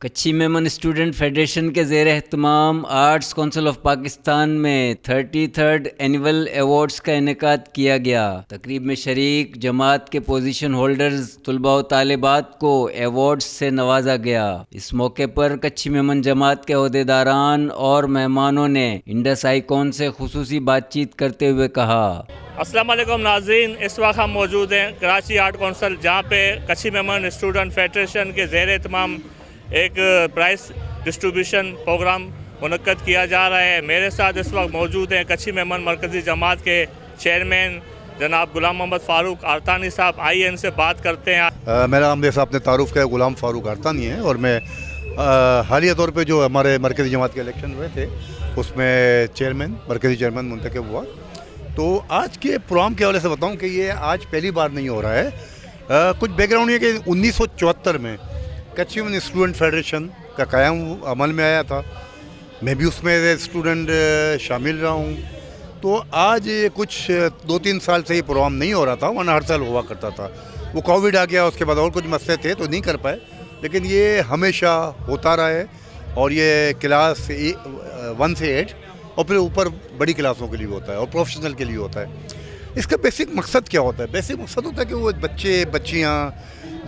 कच्ची Memon student federation के ज़ेर एहतमाम आर्ट्स काउंसिल ऑफ पाकिस्तान में 33rd एनुअल अवार्ड्स का इनेकाद किया गया। तकरीब में शरीक जमात के पोजीशन होल्डर्स तलबा व तालिबात को अवार्ड्स से नवाजा गया। इस मौके पर कच्ची मेमन जमात के अहदेदारान और मेहमानों ने इंडस आइकॉन से खुसूसी बातचीत करते हुए कहा। अस्सलाम वालेकुम नाज़रीन, इस वक्त हम मौजूद हैं कराची आर्ट काउंसिल, जहाँ पे कच्ची मेमन स्टूडेंट फेडरेशन के ज़ेर एहतमाम एक प्राइस डिस्ट्रीब्यूशन प्रोग्राम मुनक्कद किया जा रहा है। मेरे साथ इस वक्त मौजूद हैं कच्ची मेमन मरकज़ी जमात के चेयरमैन जनाब गुलाम मोहम्मद फ़ारूक आर्तानी साहब। आइए इनसे बात करते हैं। मेरा नाम जैसा आपने तारुफ किया गुलाम फ़ारूक आर्तानी है और मैं हालिया तौर पे जो हमारे मरकज़ी जमात के इलेक्शन हुए थे उसमें मरकज़ी चेयरमैन मुंतखब हुआ। तो आज के प्रोग्राम के हवाले से बताऊं कि ये आज पहली बार नहीं हो रहा है। कुछ बैकग्राउंड ये कि 1974 में कच्ची मेमन स्टूडेंट फेडरेशन का क़याम अमल में आया था। मैं भी उसमें स्टूडेंट शामिल रहा हूँ। तो आज कुछ 2-3 साल से ये प्रोग्राम नहीं हो रहा था, वरना हर साल हुआ करता था। वो कोविड आ गया, उसके बाद और कुछ मसले थे तो नहीं कर पाए, लेकिन ये हमेशा होता रहा है। और ये क्लास 1 से 8 और फिर ऊपर बड़ी क्लासों के लिए होता है और प्रोफेशनल के लिए होता है। इसका बेसिक मकसद क्या होता है? बेसिक मकसद होता है कि वो बच्चे बच्चियाँ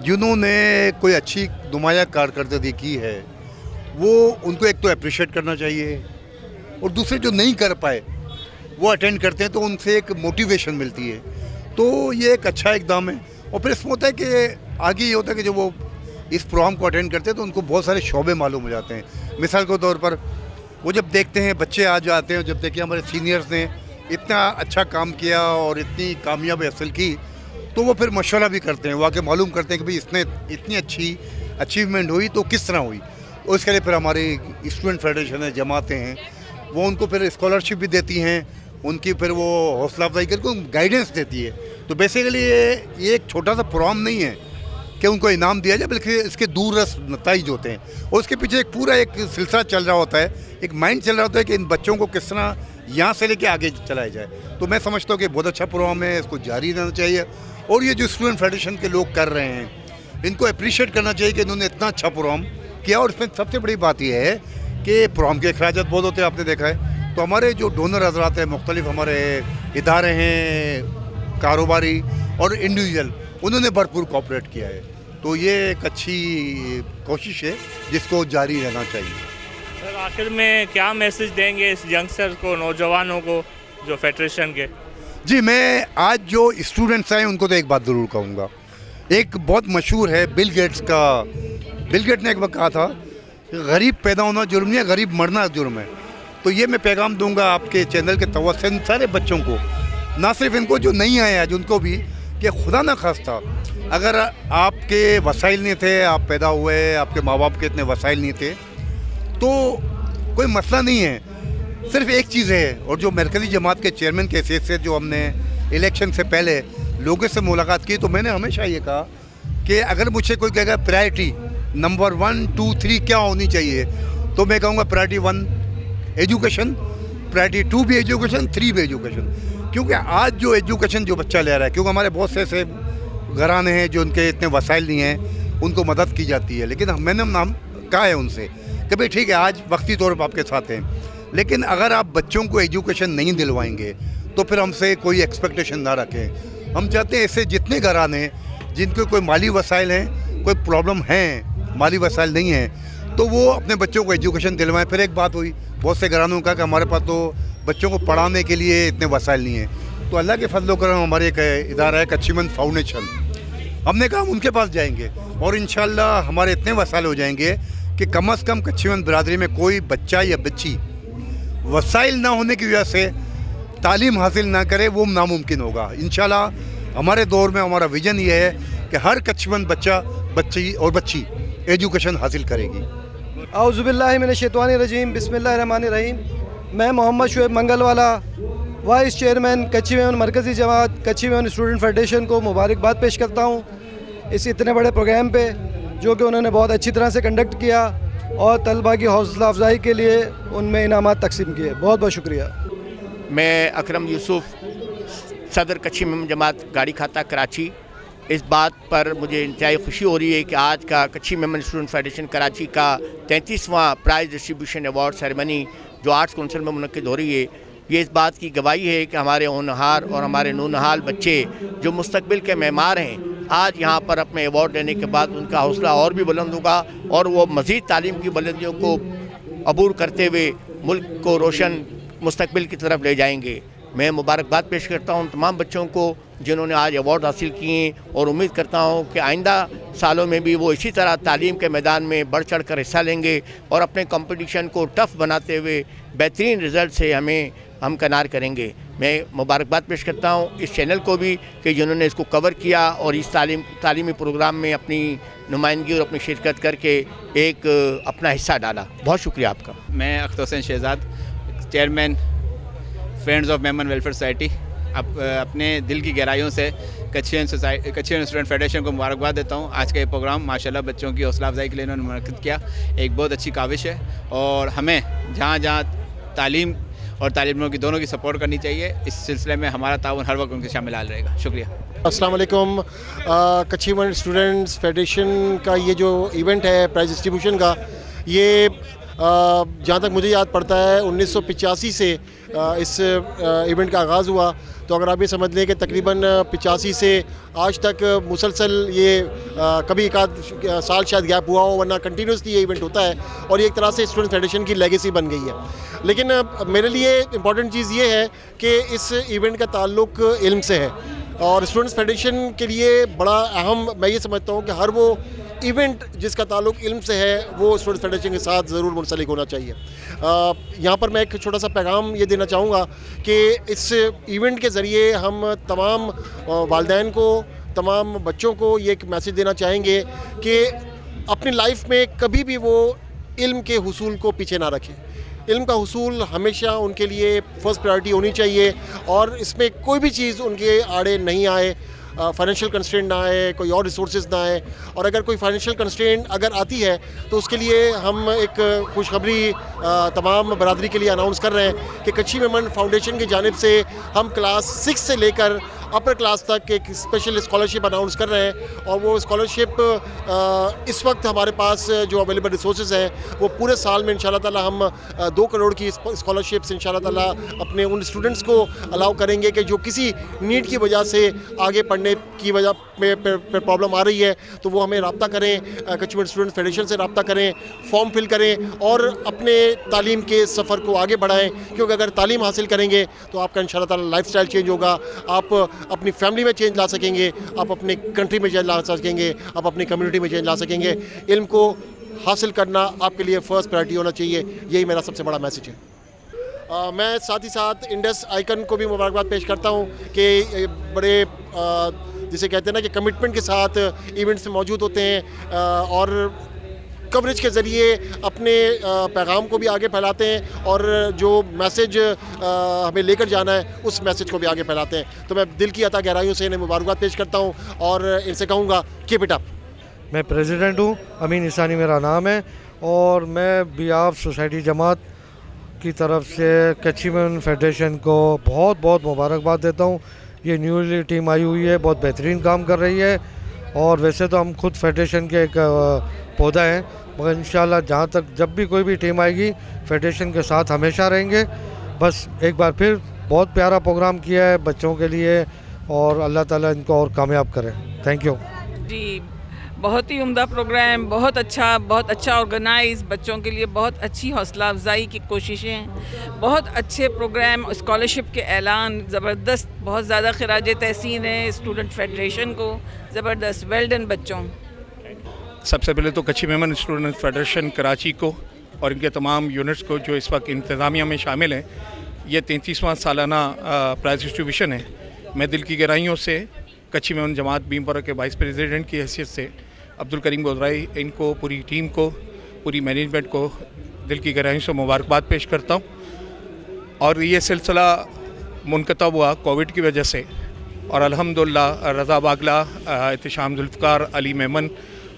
जिन्होंने कोई अच्छी नुमाया कारकर्दगी की है वो उनको एक तो अप्रिशिएट करना चाहिए, और दूसरे जो नहीं कर पाए वो अटेंड करते हैं तो उनसे एक मोटिवेशन मिलती है। तो ये एक अच्छा इक़दाम है। और फिर इसमें होता है कि आगे ये होता है कि जो वो इस प्रोग्राम को अटेंड करते हैं तो उनको बहुत सारे शोबे मालूम हो जाते हैं। मिसाल के तौर पर वो जब देखते हैं, बच्चे आज आते हैं, जब देखिए हमारे सीनियर्स ने इतना अच्छा काम किया और इतनी कामयाबी हासिल की, तो वो फिर मशवरा भी करते हैं, वो आके मालूम करते हैं कि भाई इसने इतनी अच्छी अचीवमेंट हुई तो किस तरह हुई। और इसके लिए फिर हमारी स्टूडेंट फेडरेशन है, जमातें हैं, वो उनको फिर स्कॉलरशिप भी देती हैं, उनकी फिर वो हौसला अफजाई करके गाइडेंस देती है। तो बेसिकली ये एक छोटा सा प्रोग्राम नहीं है कि उनको इनाम दिया जाए, बल्कि इसके दूररस नताइज होते हैं और उसके पीछे एक पूरा एक सिलसिला चल रहा होता है, एक माइंड चल रहा होता है कि इन बच्चों को किस तरह यहाँ से लेके आगे चलाया जाए। तो मैं समझता हूँ कि बहुत अच्छा प्रोग्राम है, इसको जारी रहना चाहिए। और ये जो स्टूडेंट फेडरेशन के लोग कर रहे हैं इनको अप्रिशिएट करना चाहिए कि इन्होंने इतना अच्छा प्रोग्राम किया। और इसमें सबसे बड़ी बात यह है कि प्रोग्राम के अखराजात बहुत होते हैं, आपने देखा है। तो हमारे जो डोनर हजरात हैं, मुख्तलिफ हमारे इदारे हैं, कारोबारी और इंडिविजुअल, उन्होंने भरपूर कोऑपरेट किया है। तो ये एक अच्छी कोशिश है जिसको जारी रहना चाहिए। सर, आखिर में क्या मैसेज देंगे इस यंगस्टर को, नौजवानों को जो फेडरेशन के? जी, मैं आज जो स्टूडेंट्स आए उनको तो एक बात ज़रूर कहूँगा। एक बहुत मशहूर है बिल गेट्स ने एक वक्त कहा था, गरीब पैदा होना जुर्म नहीं है, गरीब मरना जुर्म है। तो ये मैं पैगाम दूंगा आपके चैनल के तवज्जो से सारे बच्चों को, ना सिर्फ इनको जो नहीं आए आज उनको भी, कि खुदा ना खास्ता अगर आपके वसाइल नहीं थे, आप पैदा हुए, आपके माँ बाप के इतने वसाइल नहीं थे, तो कोई मसला नहीं है। सिर्फ एक चीज़ है, और जो मरकज़ी जमात के चेयरमैन के हैसियत से जो हमने इलेक्शन से पहले लोगों से मुलाकात की, तो मैंने हमेशा ये कहा कि अगर मुझसे कोई कहेगा प्रायोरिटी नंबर 1, 2, 3 क्या होनी चाहिए, तो मैं कहूँगा प्रायोरिटी 1 एजुकेशन, प्रायोरिटी 2 भी एजुकेशन, 3 भी एजुकेशन। क्योंकि आज जो एजुकेशन जो बच्चा ले रहा है, क्योंकि हमारे बहुत से ऐसे घराने हैं जो उनके इतने वसाइल नहीं हैं, उनको मदद की जाती है, लेकिन मैंने नाम कहा है उनसे कि भाई ठीक है आज वक्ती तौर पर आपके साथ हैं, लेकिन अगर आप बच्चों को एजुकेशन नहीं दिलवाएंगे तो फिर हमसे कोई एक्सपेक्टेशन ना रखें। हम चाहते हैं ऐसे जितने घराने हैं जिनके कोई माली वसाइल हैं, कोई प्रॉब्लम हैं, माली वसाइल नहीं हैं, तो वो अपने बच्चों को एजुकेशन दिलवाएं। फिर एक बात हुई, बहुत से घरानों का कि हमारे पास तो बच्चों को पढ़ाने के लिए इतने वसाइल नहीं हैं। तो अल्लाह के फजल करम हमारे एक इदारा है कच्ची मेमन फाउंडेशन, हमने कहा हम उनके पास जाएंगे और इंशाल्लाह हमारे इतने वसाइल हो जाएंगे कि कम से कम कच्ची मेमन बिरादरी में कोई बच्चा या बच्ची वसाइल ना होने की वजह से तालीम हासिल ना करे, वो नामुमकिन होगा। इंशाल्लाह हमारे दौर में हमारा विज़न ये है कि हर कच्ची मेमन बच्चा, बच्ची और बच्ची एजुकेशन हासिल करेगी। औज़ुबिल्लाहि मिनश्शैतानिर्रजीम, बिस्मिल्लाहिर्रहमानिर्रहीम। मैं मोहम्मद शुएब मंगलवाला, वाइस चेयरमैन कच्ची मेमन मरकज़ी जमात कच्ची मेमन स्टूडेंट फेडरेशन को मुबारकबाद पेश करता हूँ इस इतने बड़े प्रोग्राम पे, जो कि उन्होंने बहुत अच्छी तरह से कंडक्ट किया और तलबा की हौसला अफजाई के लिए उनमें इनामात तकसीम किए। बहुत बहुत शुक्रिया। मैं अकरम यूसुफ, सदर कच्ची मेमन जमात गाड़ी खाता कराची, इस बात पर मुझे इंतहाई खुशी हो रही है कि आज का कच्छी मेमन स्टूडेंट फेडरेशन कराची का 33वां प्राइज़ डिस्ट्रीब्यूशन अवार्ड सेरेमनी जो आर्ट्स काउंसिल में मुनक्किद हो रही है, ये इस बात की गवाही है कि हमारे होनहार और हमारे नूनहाल बच्चे जो मुस्तकबिल के मेमार हैं, आज यहाँ पर अपने अवार्ड लेने के बाद उनका हौसला और भी बुलंद होगा और वो मज़ीद तालीम की बुलंदियों को अबूर करते हुए मुल्क को रोशन मुस्तकबिल की तरफ ले जाएंगे। मैं मुबारकबाद पेश करता हूँ तमाम बच्चों को जिन्होंने आज अवार्ड हासिल किए और उम्मीद करता हूँ कि आइंदा सालों में भी वो इसी तरह तालीम के मैदान में बढ़ चढ़ कर हिस्सा लेंगे और अपने कंपटीशन को टफ़ बनाते हुए बेहतरीन रिज़ल्ट से हमें हमकनार करेंगे। मैं मुबारकबाद पेश करता हूँ इस चैनल को भी कि जिन्होंने इसको कवर किया और इस तालीमी प्रोग्राम में अपनी नुमाइंदगी और अपनी शिरकत करके एक अपना हिस्सा डाला। बहुत शुक्रिया आपका। मैं Akhtar Hussain Shahzad, chairman friends of Memon welfare society, अपने दिल की गहराइयों से कच्छी स्टूडेंट फेडरेशन को मुबारकबाद देता हूँ। आज का ये प्रोग्राम माशाल्लाह बच्चों की हौसला अफजाई के लिए इन्होंने मुनक्किद किया, एक बहुत अच्छी काविश है और हमें जहाँ जहाँ तालीम और तालिबानों की दोनों की सपोर्ट करनी चाहिए। इस सिलसिले में हमारा ताउन हर वक्त उनके शामिल रहेगा। शुक्रिया। अस्सलाम वालेकुम। कच्छी स्टूडेंट्स फेडरेशन का ये जो इवेंट है प्राइज़ डिस्ट्रीब्यूशन का, ये जहाँ तक मुझे याद पड़ता है 1985 से इस इवेंट का आगाज़ हुआ। तो अगर आप ये समझ लें कि तकरीबन 85 से आज तक मुसलसल ये कभी एक आध साल शायद गैप हुआ हो, वरना कंटिन्यूसली ये इवेंट होता है और ये एक तरह से स्टूडेंट फेडरेशन की लेगेसी बन गई है। लेकिन मेरे लिए इम्पॉर्टेंट चीज़ ये है कि इस इवेंट का ताल्लुक़ इल्म से है और स्टूडेंट्स फेडरेशन के लिए बड़ा अहम मैं ये समझता हूँ कि हर वो इवेंट जिसका ताल्लुक़ इल्म से है वो स्टूडेंट्स फेडरेशन के साथ ज़रूर मुंसलिक होना चाहिए। यहाँ पर मैं एक छोटा सा पैगाम ये देना चाहूँगा कि इस इवेंट के ज़रिए हम तमाम वालिदैन को, तमाम बच्चों को ये एक मैसेज देना चाहेंगे कि अपनी लाइफ में कभी भी वो इल्म के हुसूल को पीछे ना रखें। इल्म का हुसूल हमेशा उनके लिए फ़र्स्ट प्रायोरिटी होनी चाहिए और इसमें कोई भी चीज़ उनके आड़े नहीं आए, फाइनेंशियल कंस्ट्रेंट ना आए, कोई और रिसोर्सेज ना आए। और अगर कोई फाइनेंशियल कंस्ट्रेंट अगर आती है तो उसके लिए हम एक खुशखबरी तमाम बरादरी के लिए अनाउंस कर रहे हैं कि कच्छी मेमन फाउंडेशन की जानिब से हम क्लास 6 से लेकर अपर क्लास तक एक स्पेशल स्कॉलरशिप अनाउंस कर रहे हैं और वो स्कॉलरशिप इस वक्त हमारे पास जो अवेलेबल रिसोर्सेज हैं वो पूरे साल में इंशाल्लाह ताला हम 2 करोड़ की स्कॉलरशिप्स इंशाल्लाह ताला अपने उन स्टूडेंट्स को अलाउ करेंगे कि जो किसी नीड की वजह से आगे पढ़ने की वजह पे प्रॉब्लम आ रही है तो वो हमें रब्ता करें, कच्छी स्टूडेंट फेडरेशन से रब्ता करें, फॉर्म फिल करें और अपने तालीम के सफ़र को आगे बढ़ाएं। क्योंकि अगर तालीम हासिल करेंगे तो आपका इंशाल्लाह ताला लाइफस्टाइल चेंज होगा, आप अपनी फैमिली में चेंज ला सकेंगे, आप अपने कंट्री में चेंज ला सकेंगे, आप अपनी कम्युनिटी में चेंज ला सकेंगे। इल्म को हासिल करना आपके लिए फ़र्स्ट प्रायोरिटी होना चाहिए, यही मेरा सबसे बड़ा मैसेज है। मैं साथ ही साथ इंडस आइकन को भी मुबारकबाद पेश करता हूँ कि बड़े जिसे कहते हैं ना कि कमिटमेंट के साथ इवेंट्स में मौजूद होते हैं और कवरेज के ज़रिए अपने पैगाम को भी आगे फैलाते हैं और जो मैसेज हमें लेकर जाना है उस मैसेज को भी आगे फैलाते हैं। तो मैं दिल की अता गहराइयों से इन्हें मुबारकबाद पेश करता हूँ और इनसे कहूँगा कीप इट अप। मैं प्रेसिडेंट हूँ, अमीन ईसानी मेरा नाम है और मैं बिहाफ सोसाइटी जमात की तरफ से कच्छी मेमन फेडरेशन को बहुत बहुत मुबारकबाद देता हूँ। ये न्यूली टीम आई हुई है, बहुत बेहतरीन काम कर रही है और वैसे तो हम खुद फेडरेशन के एक पौधा हैं, मगर इंशाल्लाह जहाँ तक जब भी कोई भी टीम आएगी फेडरेशन के साथ हमेशा रहेंगे। बस एक बार फिर बहुत प्यारा प्रोग्राम किया है बच्चों के लिए और अल्लाह ताला इनको और कामयाब करे। थैंक यू जी, बहुत ही उम्दा प्रोग्राम, बहुत अच्छा ऑर्गेनाइज, बच्चों के लिए बहुत अच्छी हौसला अफजाई की कोशिशें, बहुत अच्छे प्रोग्राम, स्कॉलरशिप के ऐलान ज़बरदस्त, बहुत ज़्यादा खिराज तहसीन है स्टूडेंट फेडरेशन को, ज़बरदस्त, वेल डन बच्चों। सबसे पहले तो कच्छी मेमन स्टूडेंट फेडरेशन कराची को और इनके तमाम यूनिट्स को जो इस वक्त इंतज़ामिया में शामिल हैं, ये 33वां सालाना प्राइज़ डिस्ट्रीब्यूशन है। मैं दिल की गहराइयों से कच्छी मेमन जमात भीमपुरा के वाइस प्रेसिडेंट की हैसियत से अब्दुल करीम गोदराई, इनको, पूरी टीम को, पूरी मैनेजमेंट को दिल की गहराइयों से मुबारकबाद पेश करता हूँ। और ये सिलसिला मुनक़ता हुआ कोविड की वजह से और अल्हम्दुलिल्लाह रज़ा बागला, एहतिशाम जुल्फ़कार, अली मेमन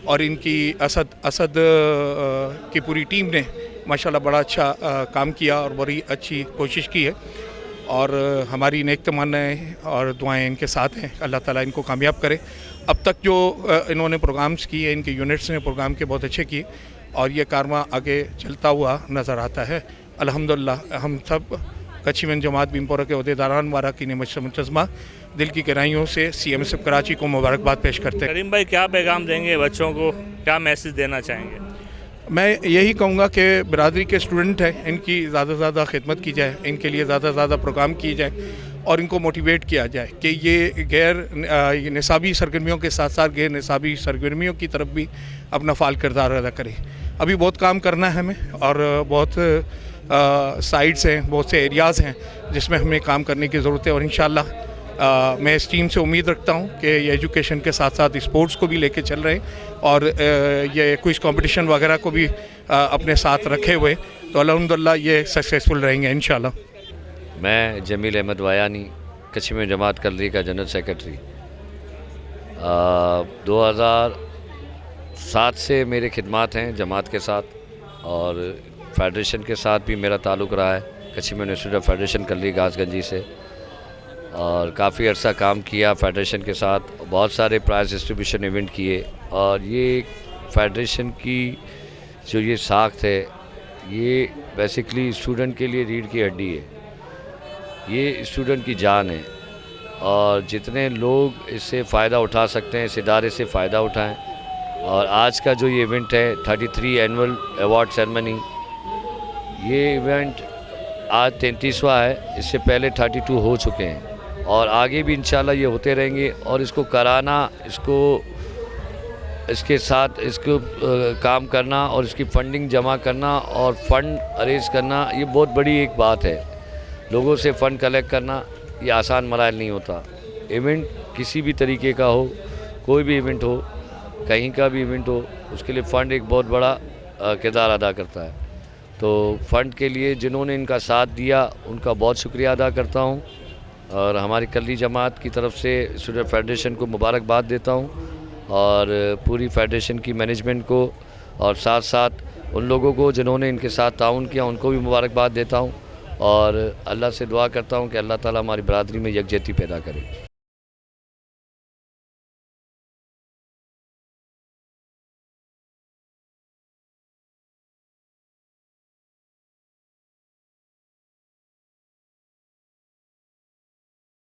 और इनकी असद की पूरी टीम ने माशाल्लाह बड़ा अच्छा काम किया और बड़ी अच्छी कोशिश की है। और हमारी नेक तमन्नाएं और दुआएं इनके साथ हैं, अल्लाह ताला इनको कामयाब करे। अब तक जो इन्होंने प्रोग्राम्स किए, इनके यूनिट्स ने प्रोग्राम के बहुत अच्छे किए और ये कारवां आगे चलता हुआ नज़र आता है। अल्हम्दुलिल्लाह हम सब कच्छी मेमन जमात भीमपोरा के अहदेदारान वारा की मुंतज़मा दिल की गहराइयों से CMSF कराची को मुबारकबाद पेश करते हैं। करीम भाई क्या पैगाम देंगे बच्चों को, क्या मैसेज देना चाहेंगे? मैं यही कहूँगा कि बिरादरी के स्टूडेंट हैं, इनकी ज़्यादा से ज़्यादा खिदमत की जाए, इनके लिए ज़्यादा से ज़्यादा प्रोग्राम किए जाए और इनको मोटिवेट किया जाए कि ये गैर निसाबी सरगर्मियों के साथ साथ गैर निसाबी सरगर्मियों की तरफ भी अपना फ़ाल किरदार अदा करें। अभी बहुत काम करना है हमें और बहुत साइड्स हैं, बहुत से एरियाज़ हैं जिसमें हमें काम करने की ज़रूरत है और इंशाअल्लाह मैं इस टीम से उम्मीद रखता हूँ कि ये एजुकेशन के साथ साथ स्पोर्ट्स को भी लेके चल रहे हैं और ये क्विज़ कंपटीशन वगैरह को भी अपने साथ रखे हुए, तो अल्हम्दुलिल्लाह ये सक्सेसफुल रहेंगे इंशाअल्लाह। मैं जमील अहमद वायानी, कच्छी मेमन जमात कलरी का जनरल सेक्रेटरी। 2007 से मेरे खिदमात हैं जमात के साथ और फेडरेशन के साथ भी मेरा ताल्लुक़ रहा है, कच्छी मेमन स्टूडेंट फेडरेशन कलरी घासगंजी से, और काफ़ी अर्सा काम किया फेडरेशन के साथ, बहुत सारे प्राइज़ डिस्ट्रीब्यूशन इवेंट किए और ये फेडरेशन की जो ये साख्त है ये बेसिकली स्टूडेंट के लिए रीढ़ की हड्डी है, ये स्टूडेंट की जान है और जितने लोग इससे फ़ायदा उठा सकते हैं इस इदारे से फ़ायदा उठाएं। और आज का जो ये इवेंट है 33 एनुअल अवार्ड सेरेमनी, ये इवेंट आज 33वां है, इससे पहले 32 हो चुके हैं और आगे भी इंशाल्लाह ये होते रहेंगे और इसको कराना, इसके साथ इसको काम करना और इसकी फंडिंग जमा करना और फ़ंड अरेंज करना, ये बहुत बड़ी एक बात है। लोगों से फ़ंड कलेक्ट करना ये आसान मराइल नहीं होता। इवेंट किसी भी तरीके का हो, कोई भी इवेंट हो, कहीं का भी इवेंट हो, उसके लिए फ़ंड एक बहुत बड़ा किरदार अदा करता है। तो फ़ंड के लिए जिन्होंने इनका साथ दिया उनका बहुत शुक्रिया अदा करता हूँ और हमारी कलरी जमात की तरफ से स्टूडेंट फेडरेशन को मुबारकबाद देता हूँ और पूरी फेडरेशन की मैनेजमेंट को और साथ साथ उन लोगों को जिन्होंने इनके साथ ताउन किया उनको भी मुबारकबाद देता हूँ और अल्लाह से दुआ करता हूँ कि अल्लाह ताला हमारी बरादरी में यकजहती पैदा करे।